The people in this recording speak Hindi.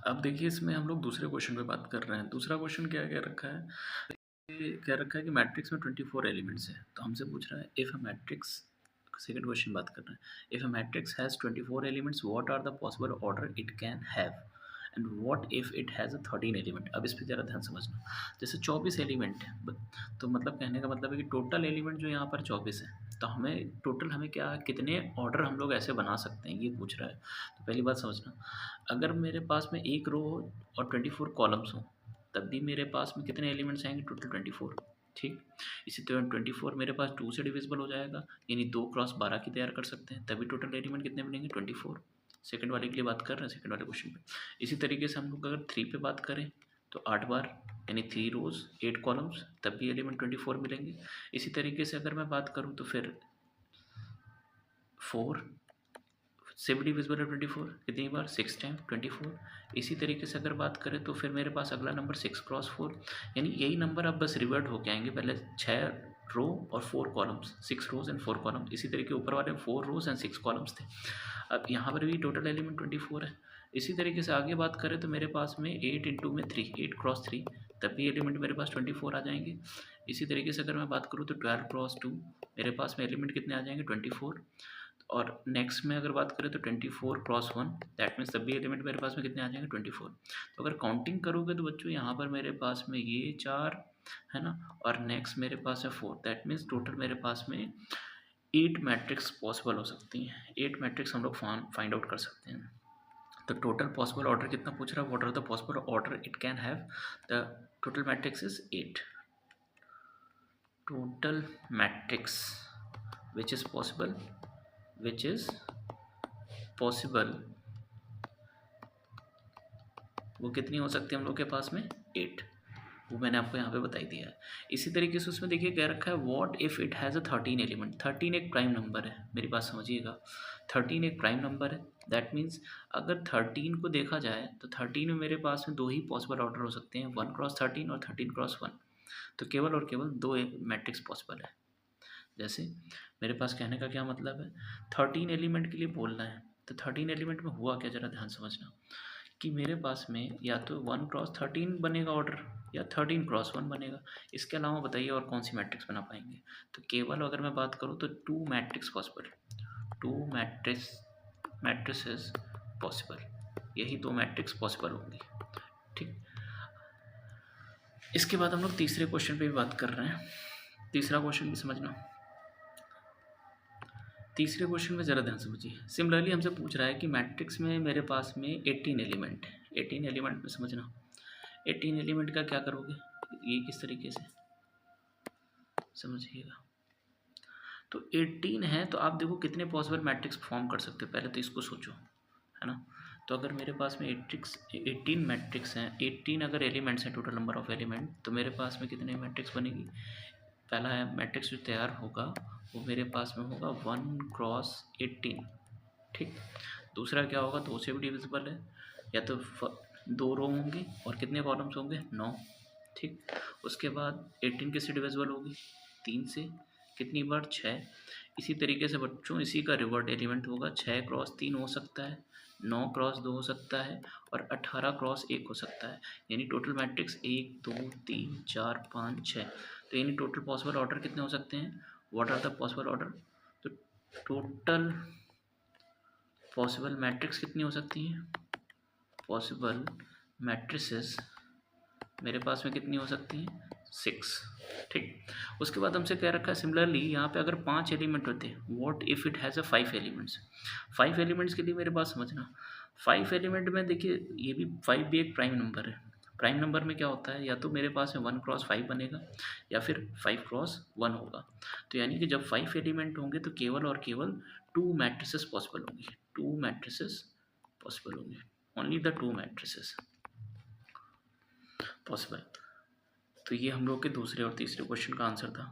अब देखिए इसमें हम लोग दूसरे क्वेश्चन पे बात कर रहे हैं। दूसरा क्वेश्चन क्या कह रखा है, ये कह रखा है कि मैट्रिक्स में 24 एलिमेंट्स हैं। तो हमसे पूछ रहा है if a matrix, second question बात कर रहे हैं, if a matrix has 24 elements what are the possible order it can have and what if it has a 13 element. अब इस पे ज़रा ध्यान समझना। जैसे 24 एलिमेंट है, तो मतलब कहने का मतलब है कि टोटल एलिमेंट जो यहाँ पर 24 है, तो हमें टोटल हमें क्या कितने ऑर्डर हम लोग ऐसे बना सकते हैं, ये पूछ रहा है। तो पहली बात समझना, अगर मेरे पास में एक रो हो और 24 कॉलम्स हों, तब भी मेरे पास में कितने एलिमेंट्स आएंगे, टोटल 24। ठीक, इसी तरह 24 मेरे पास 2 से डिविजिबल हो जाएगा, यानी 2 क्रॉस 12 की तैयार कर सकते हैं, तभी टोटल एलिमेंट कितने बनेंगे, 24। सेकंड वाले के लिए बात कर रहे हैं, सेकंड वाले क्वेश्चन पे। इसी तरीके से हम लोग अगर 3 पे बात करें तो 8 बार, यानी 3 रोज 8 कॉलम्स, तब भी एलिमेंट 24 मिलेंगे। इसी तरीके से अगर मैं बात करूँ तो फिर 4 से भी डिविजिबल है 24, कितनी बार, 6 टाइम 24। इसी तरीके से अगर बात करें तो फिर मेरे पास अगला नंबर 6 क्रॉस 4, यानी यही नंबर अब बस रिवर्ट होके आएंगे। पहले 6 रो और 4 कॉलम्स, 6 रोज एंड 4 कॉलम। इसी तरीके ऊपर वाले 4 रोज एंड 6 कॉलम्स थे। अब यहाँ पर भी टोटल एलिमेंट 24 है। इसी तरीके से आगे बात करें तो मेरे पास में 8 इंटू में 3, 8 क्रॉस 3, तब भी एलिमेंट मेरे पास 24 आ जाएंगे। इसी तरीके से अगर मैं बात करूँ तो 12 क्रॉस 2, मेरे पास में एलिमेंट कितने आ जाएंगे, 24। और नेक्स्ट में अगर बात करें तो 24 क्रॉस 1, दैट मीन्स सभी एलिमेंट मेरे पास में कितने आ जाएंगे, 24। तो अगर काउंटिंग करोगे तो बच्चों यहाँ पर मेरे पास में ये 4 है ना, और नेक्स्ट मेरे पास है 4, दैट मीन्स टोटल मेरे पास में 8 मैट्रिक्स पॉसिबल हो सकती हैं। 8 मैट्रिक्स हम लोग फाइंड आउट कर सकते हैं। तो टोटल पॉसिबल ऑर्डर कितना पूछ रहा है, what are the possible order it can have, the total matrix is 8। Total matrix which is possible, which is possible, वो कितनी हो सकती है हम लोग के पास में, 8। वो मैंने आपको यहाँ पे बताई दिया है। इसी तरीके से उसमें देखिए क्या रखा है, what if it has a 13 element. 13 एक प्राइम नंबर है, मेरी बात समझिएगा। 13 एक प्राइम नंबर है, दैट मीन्स अगर 13 को देखा जाए तो 13 में मेरे पास में 2 ही पॉसिबल ऑर्डर हो सकते हैं, 1 क्रॉस 13 और 13 क्रॉस 1। तो केवल और केवल 2 मैट्रिक्स पॉसिबल है। जैसे मेरे पास कहने का क्या मतलब है, 13 एलिमेंट के लिए बोलना है, तो 13 एलिमेंट में हुआ क्या, ज़रा ध्यान समझना कि मेरे पास में या तो 1 क्रॉस 13 बनेगा ऑर्डर, या 13 क्रॉस 1 बनेगा। इसके अलावा बताइए और कौन सी मैट्रिक्स बना पाएंगे। तो केवल अगर मैं बात करूँ तो 2 मैट्रिक्स पॉसिबल, 2 मैट्रिसेस पॉसिबल, यही 2 मैट्रिक्स पॉसिबल होंगी। ठीक, इसके बाद हम लोग तीसरे क्वेश्चन पे भी बात कर रहे हैं। तीसरा क्वेश्चन भी समझना। तीसरे क्वेश्चन में ज़रा ध्यान समझिए। सिमिलरली हमसे पूछ रहा है कि मैट्रिक्स में मेरे पास में 18 एलिमेंट है। 18 एलिमेंट में समझना, 18 एलिमेंट का क्या करोगे, ये किस तरीके से समझिएगा। तो 18 है तो आप देखो कितने पॉसिबल मैट्रिक्स फॉर्म कर सकते हो, पहले तो इसको सोचो, है ना। तो अगर मेरे पास में 18 मैट्रिक्स हैं, 18 अगर एलिमेंट्स हैं, टोटल नंबर ऑफ एलिमेंट, तो मेरे पास में कितने मैट्रिक्स बनेगी। पहला है मैट्रिक्स जो तैयार होगा वो मेरे पास में होगा 1 क्रॉस 18। ठीक, दूसरा क्या होगा, 2 से भी डिविजिबल है, या तो 2 रो होंगी और कितने कॉलम्स होंगे, 9। ठीक, उसके बाद 18 किससे डिविजिबल होगी, 3 से, कितनी बार, 6। इसी तरीके से बच्चों इसी का रिवर्ट एलिमेंट होगा, 6 क्रॉस 3 हो सकता है, 9 क्रॉस 2 हो सकता है, और 18 क्रॉस 1 हो सकता है। यानी टोटल मैट्रिक्स 1 2 3 4 5 6। तो यानी टोटल पॉसिबल ऑर्डर कितने हो सकते हैं, what are the possible order. तो टोटल पॉसिबल मैट्रिक्स कितनी हो सकती हैं, पॉसिबल मैट्रिसेस मेरे पास में कितनी हो सकती हैं, 6। ठीक, उसके बाद हमसे कह रखा है सिमिलरली यहाँ पे अगर 5 एलिमेंट होते हैं, what if it has a 5 elements. 5 elements के लिए मेरे पास समझना, 5 एलिमेंट में देखिए ये भी 5 भी एक प्राइम नंबर है। प्राइम नंबर में क्या होता है, या तो मेरे पास में 1 क्रॉस 5 बनेगा, या फिर 5 क्रॉस 1 होगा। तो यानी कि जब 5 एलिमेंट होंगे तो केवल और केवल 2 मैट्रिसेस पॉसिबल होंगी, 2 मैट्रिसेस पॉसिबल होंगी, ओनली द 2 मैट्रिसेस पॉसिबल। तो ये हम लोग के दूसरे और तीसरे क्वेश्चन का आंसर था।